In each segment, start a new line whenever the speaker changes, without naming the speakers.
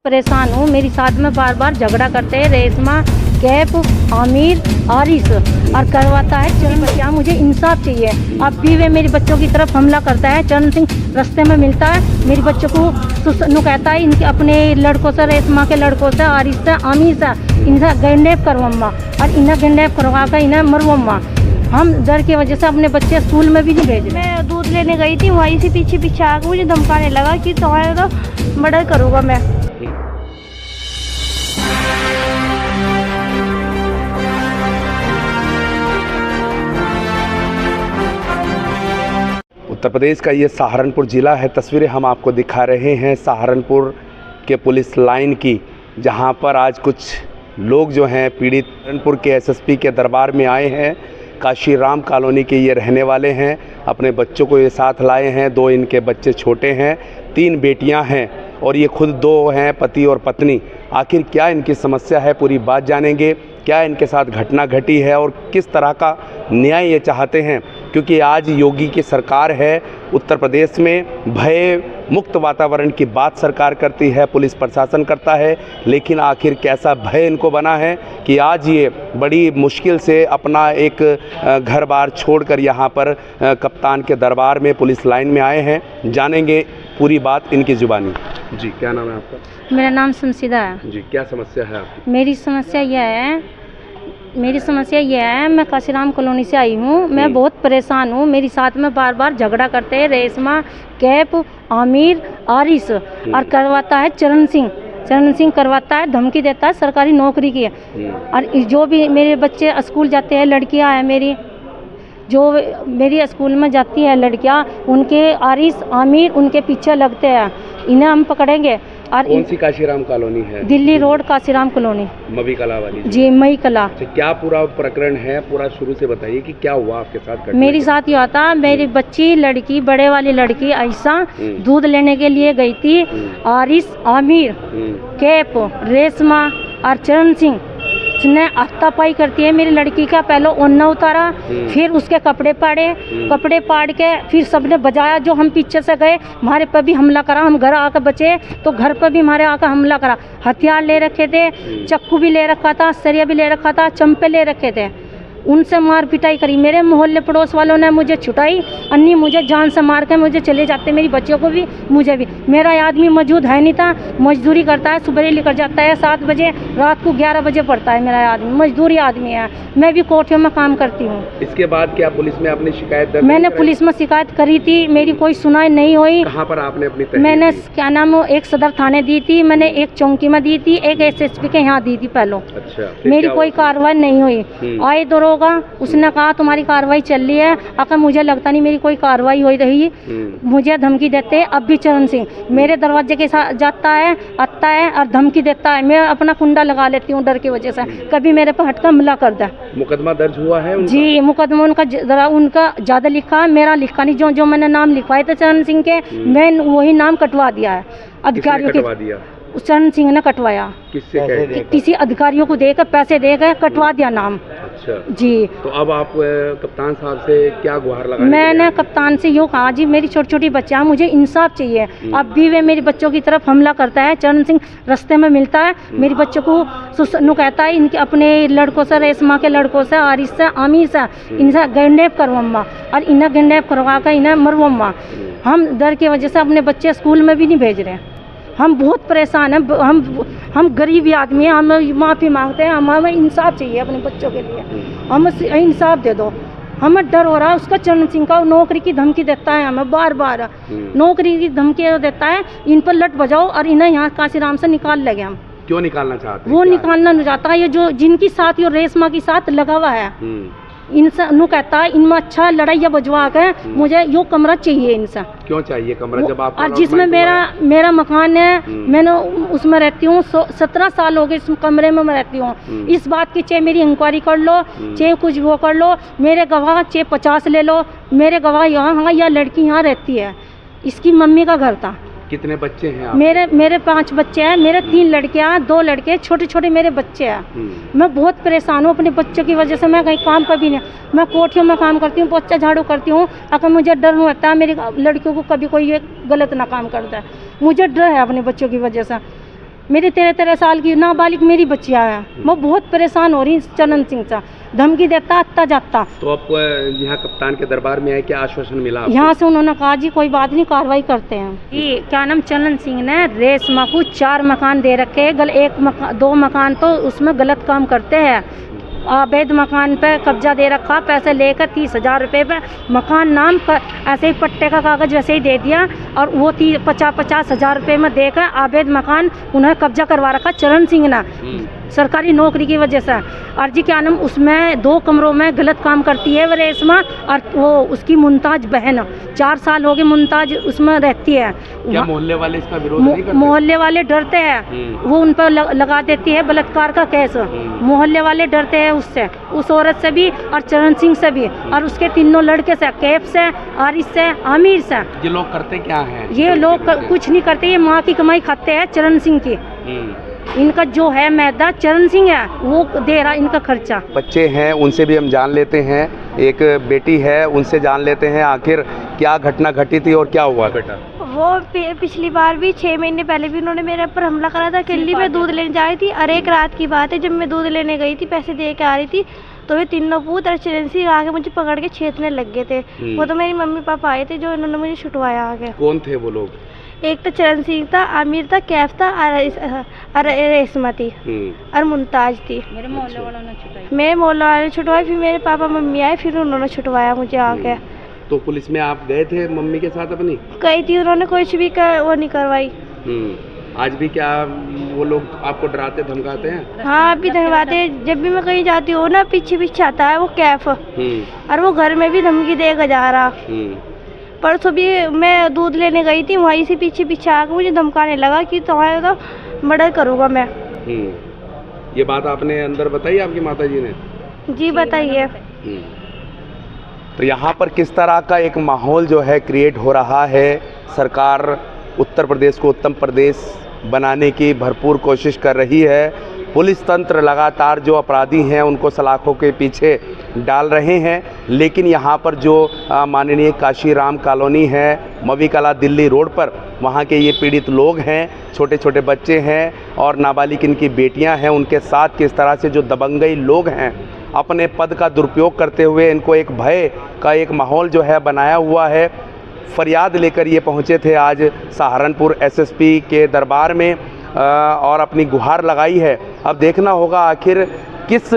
परेशान हूँ। मेरी साथ में बार बार झगड़ा करते हैं रेशमा, कैफ, आमिर, आरिस और करवाता है चरण बच्चा। मुझे इंसाफ चाहिए। अब भी वे मेरे बच्चों की तरफ हमला करता है। चरण सिंह रास्ते में मिलता है, मेरे बच्चों को कहता है इनके अपने लड़कों से, रेशमा के लड़कों से, आरिस से, आमिर से इनसे गैंडेप करवाऊंगा और इन्हें गैंडेप करवा कर इन्हें मरवाऊंगा। हम डर की वजह से अपने बच्चे स्कूल में भी नहीं भेज रहे।
मैं दूध लेने गई थी, वहीं से पीछे पीछे आकर मुझे धमकाने लगा कि तुम्हारा तो मर्डर करूँगा मैं।
उत्तर प्रदेश का ये सहारनपुर ज़िला है। तस्वीरें हम आपको दिखा रहे हैं सहारनपुर के पुलिस लाइन की, जहां पर आज कुछ लोग जो हैं पीड़ित सहारनपुर के एसएसपी के दरबार में आए हैं। काशीराम कॉलोनी के ये रहने वाले हैं। अपने बच्चों को ये साथ लाए हैं। 2 इनके बच्चे छोटे हैं, 3 बेटियां हैं और ये खुद 2 हैं, पति और पत्नी। आखिर क्या इनकी समस्या है, पूरी बात जानेंगे। क्या इनके साथ घटना घटी है और किस तरह का न्याय ये चाहते हैं, क्योंकि आज योगी की सरकार है। उत्तर प्रदेश में भय मुक्त वातावरण की बात सरकार करती है, पुलिस प्रशासन करता है, लेकिन आखिर कैसा भय इनको बना है कि आज ये बड़ी मुश्किल से अपना एक घर बार छोड़कर यहाँ पर कप्तान के दरबार में पुलिस लाइन में आए हैं। जानेंगे पूरी बात इनकी ज़ुबानी। जी, क्या नाम है आपका?
मेरा नाम शमशीदा है।
जी, क्या समस्या है आपकी?
मेरी समस्या यह है, मैं काशीराम कॉलोनी से आई हूँ। मैं बहुत परेशान हूँ। मेरी साथ में बार बार झगड़ा करते हैं रेशमा, कैफ, आमिर, आरिस और करवाता है चरण सिंह करवाता है, धमकी देता है सरकारी नौकरी की। और जो भी मेरे बच्चे स्कूल जाते हैं, लड़कियाँ हैं मेरी, जो मेरी स्कूल में जाती है लड़कियाँ, उनके आरिस, आमिर उनके पीछे लगते हैं। इन्हें हम पकड़ेंगे। और
कौन सी काशीराम कॉलोनी है?
दिल्ली रोड काशीराम कॉलोनी,
मवी कला वाली।
जी, मई कला।
क्या पूरा प्रकरण है, पूरा शुरू से बताइए कि क्या हुआ आपके साथ?
मेरे साथ ये था, मेरी बच्ची लड़की, बड़े वाली लड़की आयशा दूध लेने के लिए गई थी। आरिस, आमिर, कैफ, रेशमा और चरण सिंह ने हाथापाई करती है मेरी लड़की का। पहले ओन्ना उतारा, फिर उसके कपड़े पाड़ के फिर सबने बजाया। जो हम पीछे से गए, हमारे पर भी हमला करा। हम घर आकर बचे तो घर पर भी हमारे आकर हमला करा। हथियार ले रखे थे, चक्कू भी ले रखा था, सरिया भी ले रखा था, चंपे ले रखे थे। उनसे मार पिटाई करी। मेरे मोहल्ले पड़ोस वालों ने मुझे छुटाई, अन्य मुझे जान से मार के मुझे चले जाते, मेरी बच्चियों को भी, मुझे भी। मेरा आदमी मौजूद है नहीं था, मजदूरी करता है, सुबह लेकर जाता है 7 बजे, रात को 11 बजे पड़ता है। मेरा आदमी मजदूरी आदमी है। मैं भी कोठियों में काम करती हूँ।
इसके बाद क्या पुलिस में अपनी शिकायत दर्ज?
मैंने पुलिस में शिकायत करी थी, मेरी कोई सुनाई नहीं हुई।
कहाँ पर आपने अपनी?
मैंने क्या नाम, एक सदर थाने दी थी, मैंने एक चौकी में दी थी, एक SSP के यहाँ दी थी पहले।
अच्छा,
मेरी कोई कार्रवाई नहीं हुई। आए दरोगा, उसने कहा तुम्हारी कार्रवाई चल रही है। अगर मुझे लगता नहीं मेरी कोई कार्रवाई हो रही। मुझे धमकी देते हैं। अब भी चरण सिंह मेरे दरवाजे के साथ जाता है, आता है और धमकी देता है। मैं अपना कुंडा लगा लेती हूँ डर की वजह से, कभी मेरे पर हटका हमला कर दे।
मुकदमा दर्ज हुआ है उनका? जी,
मुकदमा उनका ज़्यादा लिखा, मेरा लिखा नहीं। जो मैंने नाम लिखवाए थे चरण सिंह के, मैं वही नाम कटवा दिया है अधिकारियों के। चरण सिंह ने कटवाया।
किससे?
किसी अधिकारियों को देकर, पैसे देकर कटवा दिया नाम।
अच्छा
जी।
तो अब आप कप्तान साहब से क्या गुहार लगा?
मैंने कप्तान से यूँ कहा, जी मेरी छोटी छोटी बच्चियाँ, मुझे इंसाफ चाहिए। अब भी वे मेरे बच्चों की तरफ हमला करता है। चरण सिंह रास्ते में मिलता है, मेरे बच्चों को कहता है इनके अपने लड़कों से, रेशमा के लड़कों से, आरिस से, आमिर से इनसे गैंडेप करवाऊंगा और इन्हें गैंडेप करवा कर इन्हें मरवाऊंगा। हम डर की वजह से अपने बच्चे स्कूल में भी नहीं भेज रहे। हम बहुत परेशान हैं। हम गरीब आदमी हैं। हम माफ़ी मांगते हैं। हमें इंसाफ चाहिए अपने बच्चों के लिए। हमें इंसाफ दे दो। हमें डर हो रहा है उसका। चरण सिंह का नौकरी की धमकी देता है, हमें बार बार नौकरी की धमकी देता है। इन पर लट बजाओ और इन्हें यहाँ काशीराम से निकाल लगे। हम
क्यों निकालना चाहते हैं?
वो निकालना नहीं चाहता है। ये जो जिनकी साथ ये रेशमा के साथ लगा हुआ है, इनसे नु कहता है इनमें अच्छा लड़ाइया बजवा के मुझे यो कमरा चाहिए। इनसे क्यों चाहिए कमरा? जब आप और जिसमें मेरा मकान है, मैंने उसमें रहती हूँ। 17 साल हो गए इस कमरे में मैं रहती हूँ। इस बात की चाहे मेरी इंक्वायरी कर लो, चाहे कुछ वो कर लो, मेरे गवाह चाहे 50 ले लो, मेरे गवाह यहाँ यह लड़की यहाँ रहती है। इसकी मम्मी का घर था। कितने बच्चे हैं आप? मेरे 5 बच्चे हैं। मेरे 3 लड़कियां, 2 लड़के, छोटे छोटे मेरे बच्चे हैं। मैं बहुत परेशान हूँ अपने बच्चों की वजह से। मैं कहीं काम पर भी नहीं, मैं कोठियों में काम करती हूँ, पोछा झाड़ू करती हूँ। अगर मुझे डर होता है मेरी लड़कियों को कभी कोई ये गलत ना काम करता है, मुझे डर है अपने बच्चों की वजह से। मेरी 13 साल की नाबालिग मेरी बच्चियाँ हैं, मैं बहुत परेशान हो रही हूँ चरण सिंह से, धमकी देता आता जाता।
तो आपको यहाँ कप्तान के दरबार में आए, क्या आश्वासन मिला आपको?
यहाँ से उन्होंने कहा जी कोई बात नहीं, कार्रवाई करते हैं। ये क्या नाम, चरण सिंह ने रेशमा को 4 मकान दे रखे हैं, 2 मकान तो उसमें गलत काम करते हैं, अवैध मकान पे कब्जा दे रखा, पैसे लेकर 30,000 रुपये पे मकान नाम पर ऐसे ही पट्टे का कागज़ वैसे ही दे दिया, और वो 50,000 रुपये में देकर अवैध मकान उन्हें कब्जा करवा रखा चरण सिंह ने सरकारी नौकरी की वजह से। और जी क्या नाम, उसमें 2 कमरों में गलत काम करती है वो रेशमा, और वो उसकी मुमताज बहन 4 साल हो गए मुमताज उसमें रहती है।
क्या मोहल्ले वाले इसका विरोध नहीं करते?
मोहल्ले वाले डरते हैं, वो उन पर लगा देती है बलात्कार का केस, मोहल्ले वाले डरते हैं उससे, उस औरत से भी और चरण सिंह से भी, और उसके 3 लड़के से, कैफ से, आरिस से, आमिर से।
ये लोग करते क्या हैं?
ये लोग कुछ नहीं करते, ये माँ की कमाई खाते हैं चरण सिंह की। इनका जो है मैदा चरण सिंह है वो दे रहा इनका खर्चा।
बच्चे हैं उनसे भी हम जान लेते हैं, एक बेटी है उनसे जान लेते हैं आखिर क्या घटना घटी थी और क्या हुआ बेटा।
वो पिछली बार भी 6 महीने पहले भी उन्होंने मेरे ऊपर हमला करा था। अकेली मैं दूध लेने जा रही थी, और एक रात की बात है जब मैं दूध लेने गई थी, पैसे दे के आ रही थी, तो ये 3 पूत और चरण सिंह आके मुझे पकड़ के छेदने लग गए थे। वो तो मेरी मम्मी पापा आए थे जो इन्होंने मुझे छुटवाया आगे।
कौन थे वो लोग?
एक तो चरण सिंह था, आमिर था, कैफ था, और रेशमा थी और मुमताज थी।
मेरे मोहल्ले वालों ने छुटवाई,
मेरे मोहल्ले वाले ने छुटवाई, फिर मेरे पापा मम्मी आए, फिर उन्होंने छुटवाया मुझे आके।
तो पुलिस में आप गए थे मम्मी के साथ अपनी?
गई थी, उन्होंने कुछ भी वो नहीं करवाई।
आज भी क्या वो लोग आपको डराते धमकाते हैं?
हाँ अभी धमकाते हैं, जब भी मैं कहीं जाती हूँ ना पीछे पीछे आता है वो कैफ, और वो घर में भी धमकी देकर जा रहा। परसों भी मैं दूध लेने गई थी, वहीं से पीछे पीछे आकर मुझे धमकाने लगा कि तुम्हारा तो मर्डर करूँगा मैं।
ये बात आपने अंदर बताई आपकी माता जी ने?
जी बताइए।
तो यहाँ पर किस तरह का एक माहौल जो है क्रिएट हो रहा है। सरकार उत्तर प्रदेश को उत्तम प्रदेश बनाने की भरपूर कोशिश कर रही है। पुलिस तंत्र लगातार जो अपराधी हैं उनको सलाखों के पीछे डाल रहे हैं, लेकिन यहाँ पर जो माननीय काशीराम कॉलोनी है, मवी कला दिल्ली रोड पर, वहाँ के ये पीड़ित लोग हैं, छोटे छोटे बच्चे हैं और नाबालिग इनकी बेटियाँ हैं, उनके साथ किस तरह से जो दबंगई लोग हैं अपने पद का दुरुपयोग करते हुए इनको एक भय का एक माहौल जो है बनाया हुआ है। फरियाद लेकर ये पहुँचे थे आज सहारनपुर एसएसपी के दरबार में और अपनी गुहार लगाई है। अब देखना होगा आखिर किस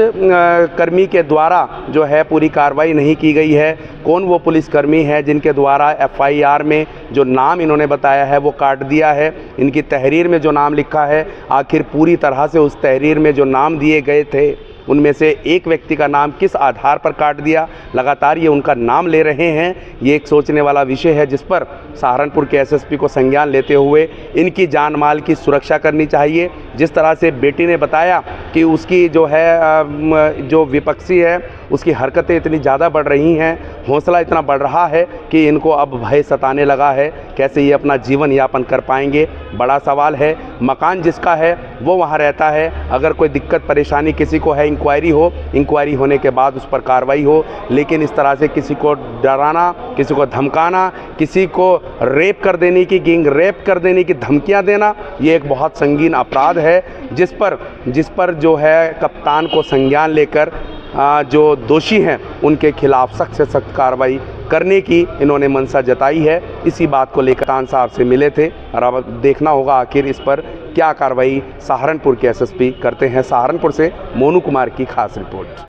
कर्मी के द्वारा जो है पूरी कार्रवाई नहीं की गई है, कौन वो पुलिसकर्मी है जिनके द्वारा एफआईआर में जो नाम इन्होंने बताया है वो काट दिया है। इनकी तहरीर में जो नाम लिखा है आखिर पूरी तरह से उस तहरीर में जो नाम दिए गए थे उनमें से एक व्यक्ति का नाम किस आधार पर काट दिया, लगातार ये उनका नाम ले रहे हैं। ये एक सोचने वाला विषय है जिस पर सहारनपुर के एसएसपी को संज्ञान लेते हुए इनकी जान माल की सुरक्षा करनी चाहिए। जिस तरह से बेटी ने बताया कि उसकी जो है जो विपक्षी है उसकी हरकतें इतनी ज़्यादा बढ़ रही हैं, हौसला इतना बढ़ रहा है कि इनको अब भय सताने लगा है, कैसे ये अपना जीवन यापन कर पाएंगे। बड़ा सवाल है। मकान जिसका है वो वहाँ रहता है, अगर कोई दिक्कत परेशानी किसी को है इंक्वायरी हो, इंक्वायरी होने के बाद उस पर कार्रवाई हो, लेकिन इस तरह से किसी को डराना, किसी को धमकाना, किसी को रेप कर देने की, गैंग रेप कर देने की धमकियां देना, ये एक बहुत संगीन अपराध है जिस पर जो है कप्तान को संज्ञान लेकर जो दोषी हैं उनके खिलाफ सख्त से सख्त कार्रवाई करने की इन्होंने मंशा जताई है। इसी बात को लेकर कप्तान साहब से मिले थे और अब देखना होगा आखिर इस पर क्या कार्रवाई सहारनपुर के एसएसपी करते हैं। सहारनपुर से मोनू कुमार की खास रिपोर्ट।